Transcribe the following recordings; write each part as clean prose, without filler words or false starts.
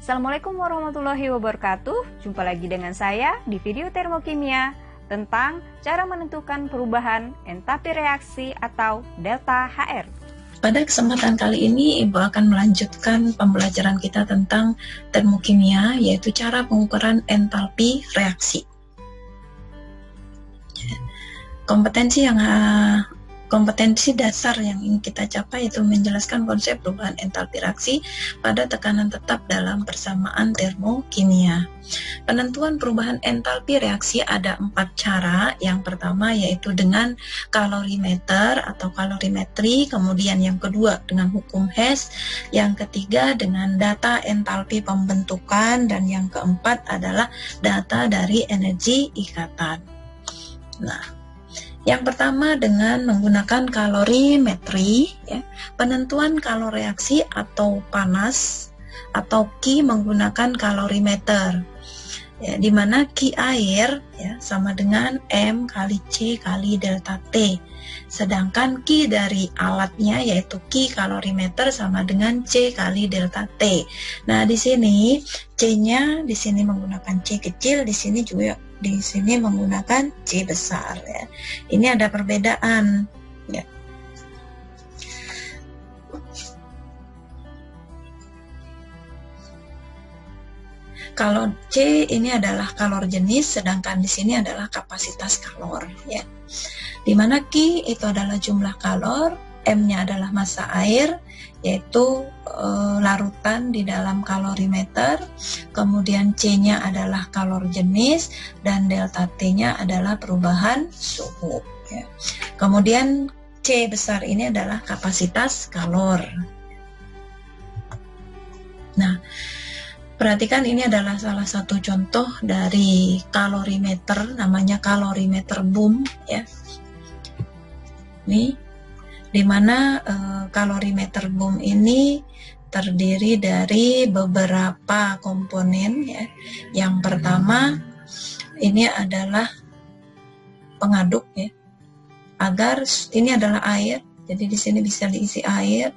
Assalamualaikum warahmatullahi wabarakatuh. Jumpa lagi dengan saya di video termokimia tentang cara menentukan perubahan entalpi reaksi atau delta HR. Pada kesempatan kali ini, Ibu akan melanjutkan pembelajaran kita tentang termokimia, yaitu cara pengukuran entalpi reaksi. Kompetensi dasar yang ingin kita capai itu menjelaskan konsep perubahan entalpi reaksi pada tekanan tetap dalam persamaan termokimia. Penentuan perubahan entalpi reaksi ada 4 cara. Yang pertama yaitu dengan kalorimeter atau kalorimetri, kemudian yang kedua dengan hukum Hess, yang ketiga dengan data entalpi pembentukan, dan yang keempat adalah data dari energi ikatan. Nah, yang pertama dengan menggunakan kalorimetri, ya, penentuan kalori reaksi atau panas atau Q menggunakan kalorimeter, ya, di mana Q air ya, sama dengan M kali C kali delta T, sedangkan Q dari alatnya yaitu Q kalorimeter sama dengan C kali delta T. Nah, di sini C-nya di sini menggunakan C kecil, di sini juga di sini menggunakan C besar, ya. Ini ada perbedaan, ya. Kalau C ini adalah kalor jenis, sedangkan di sini adalah kapasitas kalor, ya. Dimana Q itu adalah jumlah kalor, M-nya adalah massa air, yaitu larutan di dalam kalorimeter, kemudian C-nya adalah kalor jenis, dan delta T-nya adalah perubahan suhu, ya. Kemudian C besar ini adalah kapasitas kalor. Nah, perhatikan ini adalah salah satu contoh dari kalorimeter, namanya kalorimeter boom, ya. Ini dimana kalorimeter boom ini terdiri dari beberapa komponen, ya. Yang pertama ini adalah pengaduk, ya. Agar ini adalah air, jadi di sini bisa diisi air.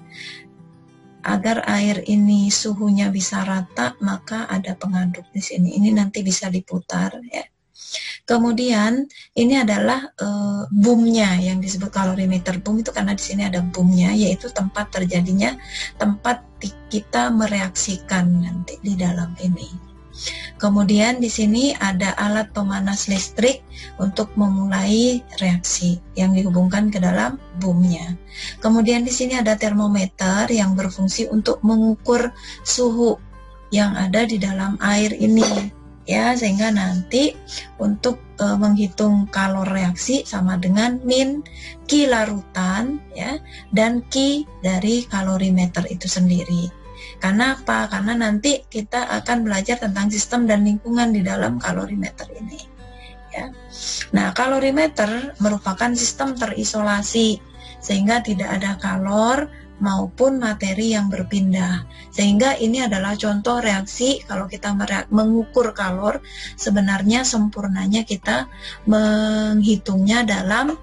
Agar air ini suhunya bisa rata, maka ada pengaduk di sini. Ini nanti bisa diputar, ya. Kemudian ini adalah boomnya yang disebut kalorimeter boom itu karena di sini ada boomnya, yaitu tempat terjadinya, tempat kita mereaksikan nanti di dalam ini. Kemudian di sini ada alat pemanas listrik untuk memulai reaksi yang dihubungkan ke dalam boomnya. Kemudian di sini ada termometer yang berfungsi untuk mengukur suhu yang ada di dalam air ini, ya, sehingga nanti untuk menghitung kalor reaksi sama dengan min Q larutan, ya, dan Q dari kalorimeter itu sendiri. Karena apa? Karena nanti kita akan belajar tentang sistem dan lingkungan di dalam kalorimeter ini, ya. Nah, kalorimeter merupakan sistem terisolasi sehingga tidak ada kalor maupun materi yang berpindah, sehingga ini adalah contoh reaksi. Kalau kita mengukur kalor, sebenarnya sempurnanya kita menghitungnya dalam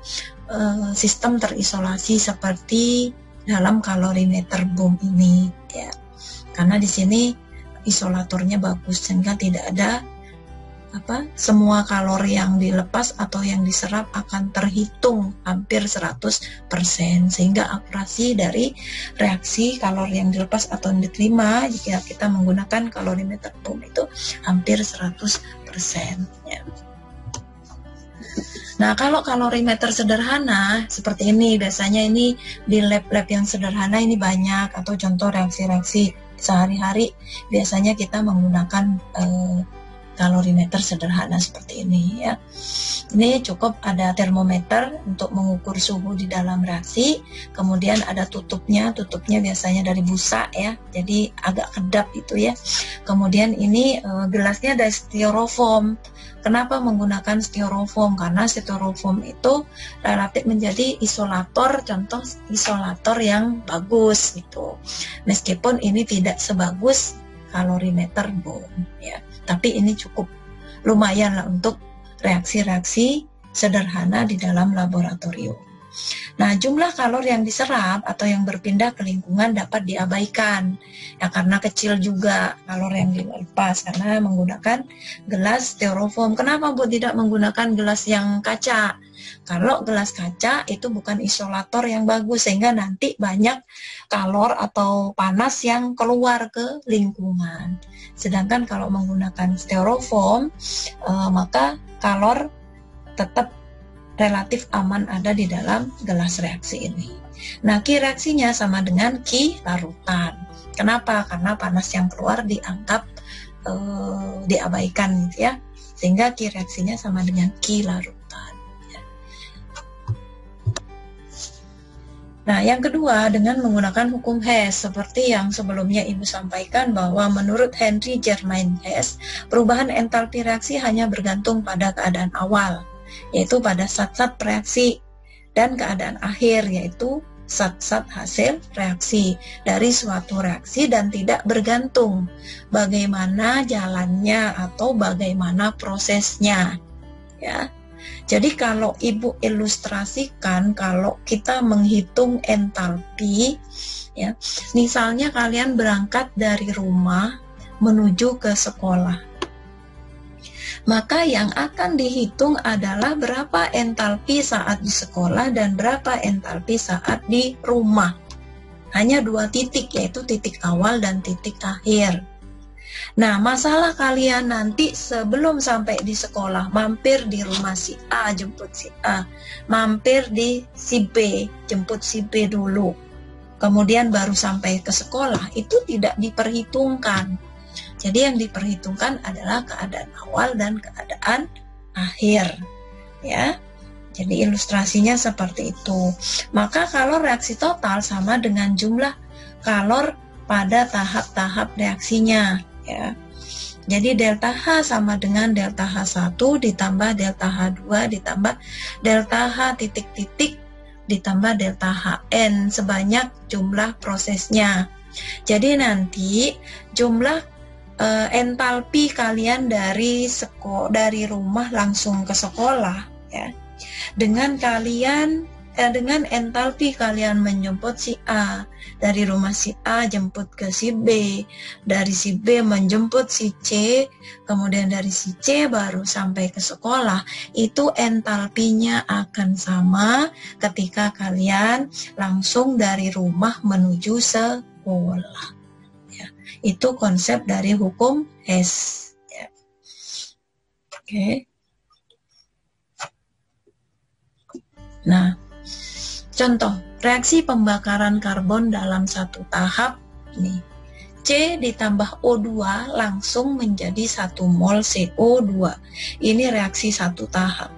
sistem terisolasi seperti dalam kalorimeter boom ini, ya. Karena di sini isolatornya bagus sehingga tidak ada semua kalori yang dilepas atau yang diserap akan terhitung hampir 100%, sehingga akurasi dari reaksi kalori yang dilepas atau yang diterima jika kita menggunakan kalorimeter boom itu hampir 100%, ya. Nah, kalau kalorimeter sederhana seperti ini, biasanya ini di lab-lab yang sederhana ini banyak, atau contoh reaksi-reaksi sehari-hari biasanya kita menggunakan kalorimeter sederhana seperti ini, ya. Ini cukup ada termometer untuk mengukur suhu di dalam reaksi, kemudian ada tutupnya biasanya dari busa, ya, jadi agak kedap itu, ya. Kemudian ini gelasnya dari styrofoam. Kenapa menggunakan styrofoam? Karena styrofoam itu relatif menjadi isolator, contoh isolator yang bagus gitu. Meskipun ini tidak sebagus kalorimeter boom, ya. Tapi ini cukup lumayan lah untuk reaksi-reaksi sederhana di dalam laboratorium. Nah, jumlah kalor yang diserap atau yang berpindah ke lingkungan dapat diabaikan. Ya, karena kecil juga kalor yang dilepas karena menggunakan gelas styrofoam. Kenapa Bu tidak menggunakan gelas yang kaca? Kalau gelas kaca itu bukan isolator yang bagus sehingga nanti banyak kalor atau panas yang keluar ke lingkungan. Sedangkan kalau menggunakan styrofoam, maka kalor tetap relatif aman ada di dalam gelas reaksi ini. Nah, Ki reaksinya sama dengan Ki larutan. Kenapa? Karena panas yang keluar dianggap diabaikan gitu ya. Sehingga Ki reaksinya sama dengan Ki larutan. Nah, yang kedua dengan menggunakan hukum Hess. Seperti yang sebelumnya Ibu sampaikan bahwa menurut Henry Germain Hess, perubahan entalpi reaksi hanya bergantung pada keadaan awal, yaitu pada zat-zat reaksi, dan keadaan akhir, yaitu zat-zat hasil reaksi dari suatu reaksi, dan tidak bergantung bagaimana jalannya atau bagaimana prosesnya ya. Jadi kalau Ibu ilustrasikan, kalau kita menghitung entalpi ya, misalnya kalian berangkat dari rumah menuju ke sekolah, maka yang akan dihitung adalah berapa entalpi saat di sekolah dan berapa entalpi saat di rumah. Hanya 2 titik, yaitu titik awal dan titik akhir. Nah, masalah kalian nanti sebelum sampai di sekolah, mampir di rumah si A, jemput si A, mampir di si B, jemput si B dulu, kemudian baru sampai ke sekolah, itu tidak diperhitungkan. Jadi yang diperhitungkan adalah keadaan awal dan keadaan akhir ya. Jadi ilustrasinya seperti itu. Maka kalor reaksi total sama dengan jumlah kalor pada tahap-tahap reaksinya ya. Jadi delta H sama dengan delta H1 ditambah delta H2 ditambah delta H titik-titik ditambah delta HN sebanyak jumlah prosesnya. Jadi nanti jumlah entalpi kalian dari rumah langsung ke sekolah ya, dengan entalpi kalian menjemput si A, dari rumah si A jemput ke si B, dari si B menjemput si C, kemudian dari si C baru sampai ke sekolah, itu entalpinya akan sama ketika kalian langsung dari rumah menuju sekolah. Itu konsep dari hukum Hess ya. Oke. Nah, contoh reaksi pembakaran karbon dalam satu tahap nih. C ditambah O2 langsung menjadi 1 mol CO2. Ini reaksi satu tahap.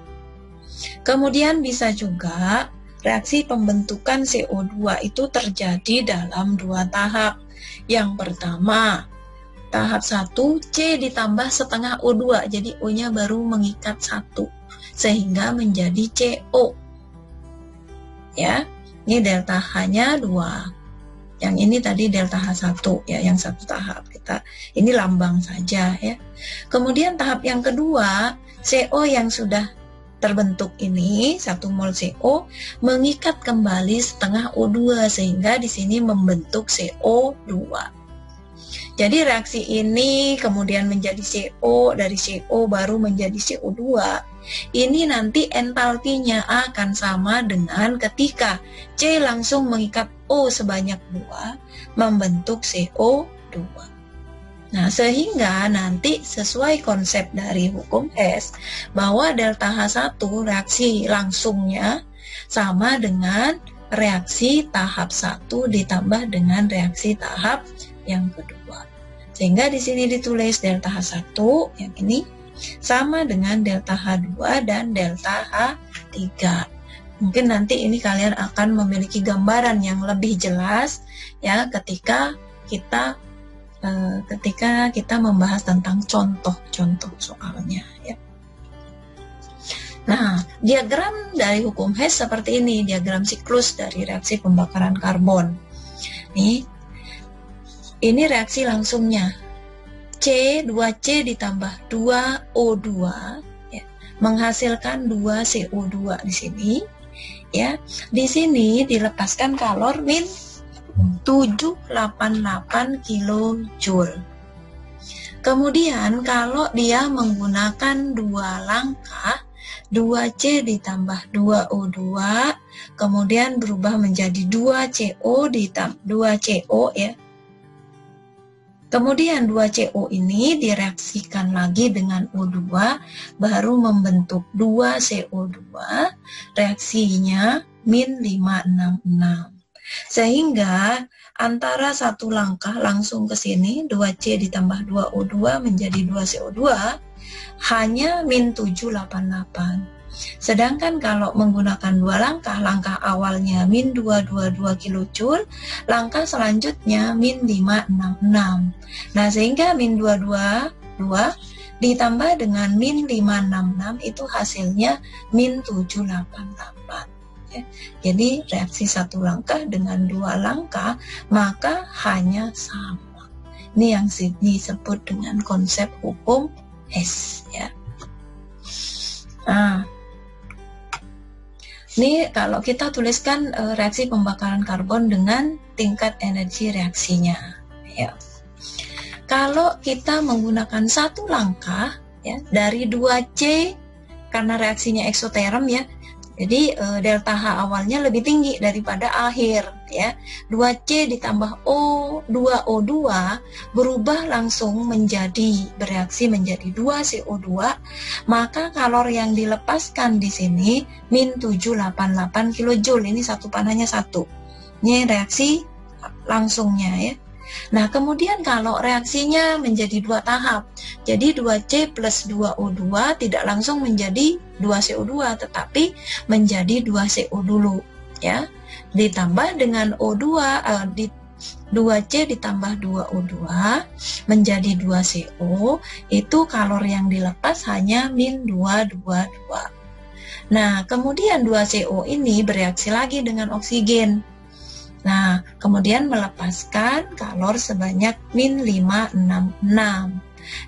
Kemudian bisa juga reaksi pembentukan CO2 itu terjadi dalam 2 tahap. Yang pertama, tahap 1 C ditambah setengah O2, jadi O-nya baru mengikat 1 sehingga menjadi CO. Ya, ini delta H-nya 2. Yang ini tadi delta H1 ya, yang satu tahap. Ini lambang saja ya. Kemudian tahap yang kedua, CO yang sudah terbentuk ini 1 mol CO mengikat kembali setengah O2 sehingga di sini membentuk CO2. Jadi reaksi ini kemudian menjadi CO, dari CO baru menjadi CO2. Ini nanti entalpinya akan sama dengan ketika C langsung mengikat O sebanyak 2 membentuk CO2. Nah, sehingga nanti sesuai konsep dari hukum Hess bahwa delta H1 reaksi langsungnya sama dengan reaksi tahap 1 ditambah dengan reaksi tahap yang kedua. Sehingga di sini ditulis delta H1 yang ini sama dengan delta H2 dan delta H3. Mungkin nanti ini kalian akan memiliki gambaran yang lebih jelas ya ketika kita membahas tentang contoh-contoh soalnya ya. Nah, diagram dari hukum Hess seperti ini, diagram siklus dari reaksi pembakaran karbon. Ini reaksi langsungnya. C, 2C ditambah 2O2 ya, menghasilkan 2 CO2 di sini. ya. Di sini dilepaskan kalor min 788 kilojoule. Kemudian kalau dia menggunakan 2 langkah, 2C ditambah 2O2, kemudian berubah menjadi 2CO ditambah 2CO ya. Kemudian 2CO ini direaksikan lagi dengan O2, baru membentuk 2CO2, reaksinya min 566. Sehingga antara satu langkah langsung ke sini, 2C ditambah 2O2 menjadi 2CO2, hanya min 788. Sedangkan kalau menggunakan 2 langkah, langkah awalnya min 222 kilojoule, langkah selanjutnya min 566. Nah, sehingga min 222 ditambah dengan min 566 itu hasilnya min 788. Ya. Jadi reaksi satu langkah dengan 2 langkah maka hanya sama. Ini yang disebut dengan konsep hukum Hess ya. Nah, ini kalau kita tuliskan reaksi pembakaran karbon dengan tingkat energi reaksinya ya. Kalau kita menggunakan satu langkah ya dari 2C karena reaksinya eksoterm ya. Jadi delta H awalnya lebih tinggi daripada akhir ya. 2C ditambah O, 2O2 berubah langsung bereaksi menjadi 2CO2, maka kalor yang dilepaskan di sini min 788 kilojoule. Ini satu panahnya satu. Ini reaksi langsungnya ya. Nah, kemudian kalau reaksinya menjadi 2 tahap, jadi 2C plus 2O2 tidak langsung menjadi 2CO2, tetapi menjadi 2CO dulu, ya. Ditambah dengan O2, 2C ditambah 2O2 menjadi 2CO, itu kalor yang dilepas hanya min 222. Nah, kemudian 2CO ini bereaksi lagi dengan oksigen. Nah, kemudian melepaskan kalor sebanyak min 566.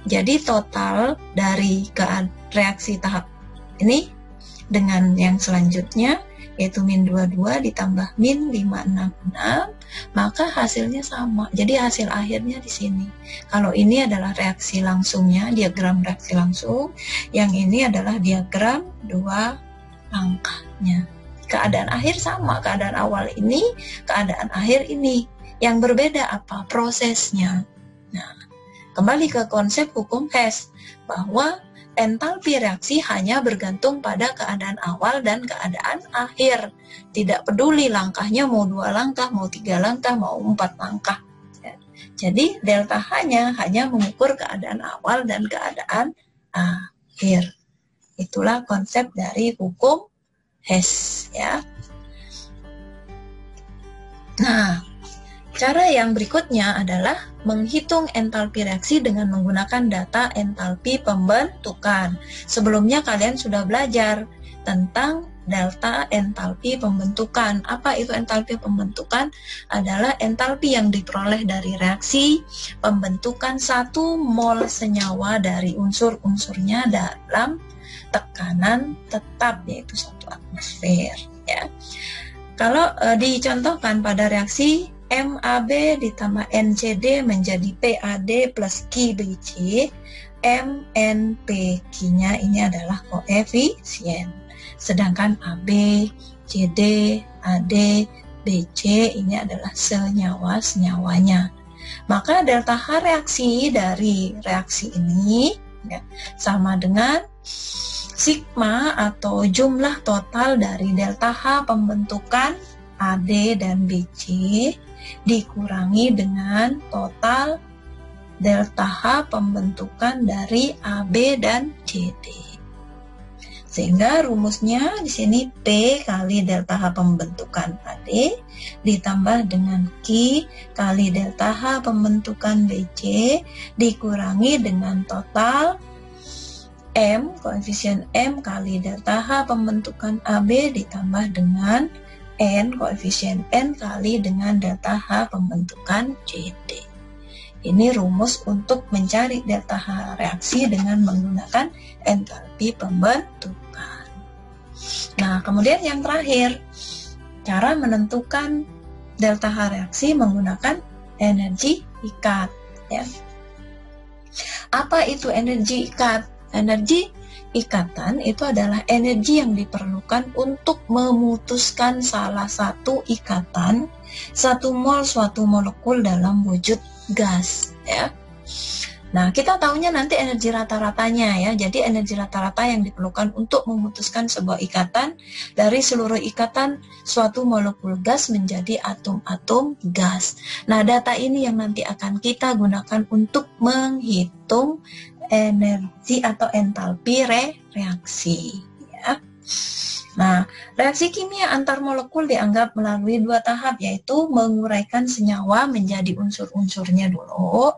Jadi total dari reaksi tahap ini dengan yang selanjutnya yaitu min 22 ditambah min 566, maka hasilnya sama. Jadi hasil akhirnya di sini. Kalau ini adalah reaksi langsungnya, diagram reaksi langsung, yang ini adalah diagram 2 langkahnya. Keadaan akhir sama, keadaan awal ini, keadaan akhir ini. Yang berbeda apa? Prosesnya. Nah, kembali ke konsep hukum Hess, bahwa entalpi reaksi hanya bergantung pada keadaan awal dan keadaan akhir. Tidak peduli langkahnya mau 2 langkah, mau 3 langkah, mau 4 langkah. Jadi delta H-nya hanya mengukur keadaan awal dan keadaan akhir. Itulah konsep dari hukum Hess ya. Nah, cara yang berikutnya adalah menghitung entalpi reaksi dengan menggunakan data entalpi pembentukan. Sebelumnya kalian sudah belajar tentang delta entalpi pembentukan. Apa itu entalpi pembentukan? Adalah entalpi yang diperoleh dari reaksi pembentukan 1 mol senyawa dari unsur-unsurnya dalam tekanan tetap, yaitu 1 atmosfer ya. Kalau dicontohkan pada reaksi MAB ditambah NCD menjadi PAD plus QBC, MNPQ-nya ini adalah koefisien, sedangkan AB, CD, AD, BC ini adalah senyawa-senyawanya. Maka delta H reaksi dari reaksi ini ya, sama dengan sigma atau jumlah total dari delta H pembentukan AD dan BC dikurangi dengan total delta H pembentukan dari AB dan CD. Sehingga rumusnya di sini P kali delta H pembentukan AD ditambah dengan Q kali delta H pembentukan BC dikurangi dengan total M, koefisien M kali delta H pembentukan AB ditambah dengan N, koefisien N kali dengan delta H pembentukan CD. Ini rumus untuk mencari delta H reaksi dengan menggunakan entalpi pembentukan. Nah, kemudian yang terakhir, cara menentukan delta H reaksi menggunakan energi ikat, ya. Apa itu energi ikat? Energi ikatan itu adalah energi yang diperlukan untuk memutuskan salah satu ikatan, satu mol suatu molekul dalam wujud gas, ya. Nah, kita tahunya nanti energi rata-ratanya, ya. Jadi energi rata-rata yang diperlukan untuk memutuskan sebuah ikatan dari seluruh ikatan suatu molekul gas menjadi atom-atom gas. Nah, data ini yang nanti akan kita gunakan untuk menghitung energi atau entalpi reaksi, ya. Nah, reaksi kimia antar molekul dianggap melalui dua tahap, yaitu menguraikan senyawa menjadi unsur-unsurnya dulu,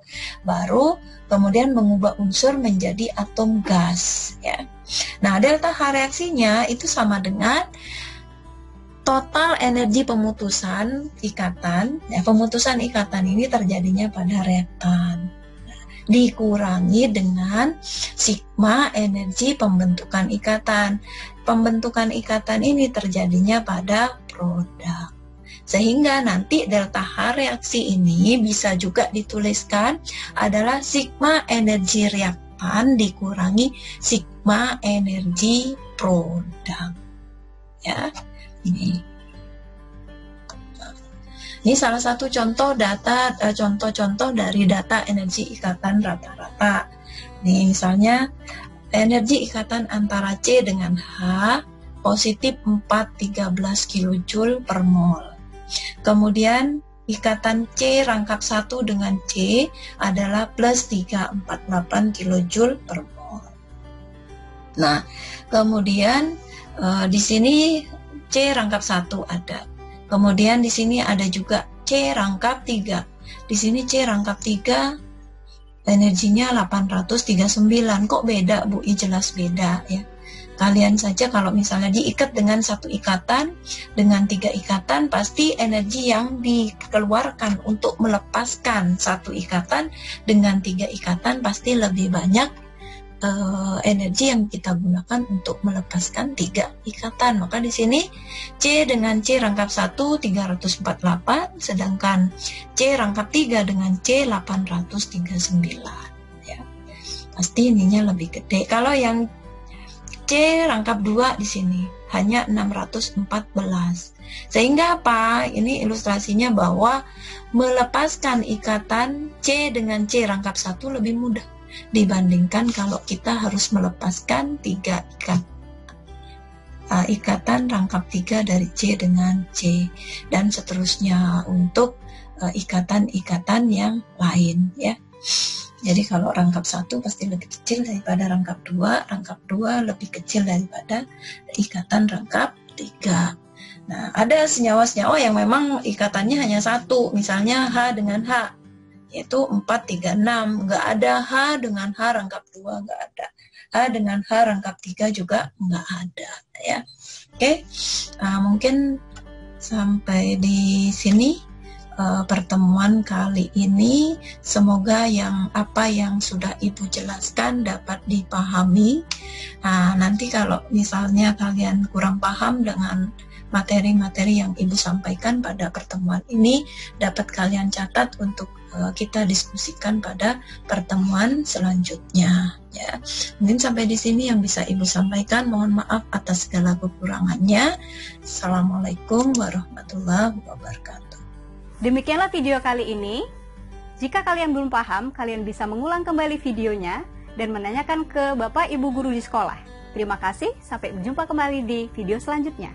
baru kemudian mengubah unsur menjadi atom gas, ya. Nah, delta H reaksinya itu sama dengan total energi pemutusan ikatan, ya. Pemutusan ikatan ini terjadinya pada reaktan, dikurangi dengan sigma energi pembentukan ikatan. Pembentukan ikatan ini terjadinya pada produk. Sehingga nanti delta H reaksi ini bisa juga dituliskan adalah sigma energi reaktan dikurangi sigma energi produk. Ya, ini. Ini salah satu contoh data, contoh-contoh dari data energi ikatan rata-rata. Nih, misalnya energi ikatan antara C dengan H positif 413 kJ per mol. Kemudian ikatan C rangkap 1 dengan C adalah plus 348 kJ per mol. Nah, kemudian di sini C rangkap 1 ada. Kemudian di sini ada juga C rangkap 3. Di sini C rangkap 3 energinya 839. Kok beda, Bu? Jelas beda, ya. Kalian saja kalau misalnya diikat dengan satu ikatan, dengan 3 ikatan, pasti energi yang dikeluarkan untuk melepaskan satu ikatan dengan 3 ikatan pasti lebih banyak energi yang kita gunakan untuk melepaskan 3 ikatan. Maka di sini C dengan C rangkap 1 348, sedangkan C rangkap 3 dengan C 839, ya. Pasti ininya lebih gede. Kalau yang C rangkap 2 di sini hanya 614. Sehingga apa? Ini ilustrasinya bahwa melepaskan ikatan C dengan C rangkap 1 lebih mudah dibandingkan kalau kita harus melepaskan 3 ikatan rangkap 3 dari C dengan C, dan seterusnya untuk ikatan-ikatan yang lain, ya. Jadi kalau rangkap 1 pasti lebih kecil daripada rangkap 2, rangkap 2 lebih kecil daripada ikatan rangkap 3. Nah, ada senyawa-senyawa yang memang ikatannya hanya 1, misalnya H dengan H, yaitu 436, nggak ada H dengan H rangkap 2, nggak ada. H dengan H rangkap 3 juga nggak ada, ya. Oke, mungkin sampai di sini pertemuan kali ini. Semoga apa yang sudah Ibu jelaskan dapat dipahami. Nanti kalau misalnya kalian kurang paham dengan materi-materi yang Ibu sampaikan pada pertemuan ini, dapat kalian catat untuk kita diskusikan pada pertemuan selanjutnya, ya. Mungkin sampai di sini yang bisa Ibu sampaikan. Mohon maaf atas segala kekurangannya. Assalamualaikum warahmatullahi wabarakatuh. Demikianlah video kali ini. Jika kalian belum paham, kalian bisa mengulang kembali videonya dan menanyakan ke Bapak Ibu guru di sekolah. Terima kasih, sampai berjumpa kembali di video selanjutnya.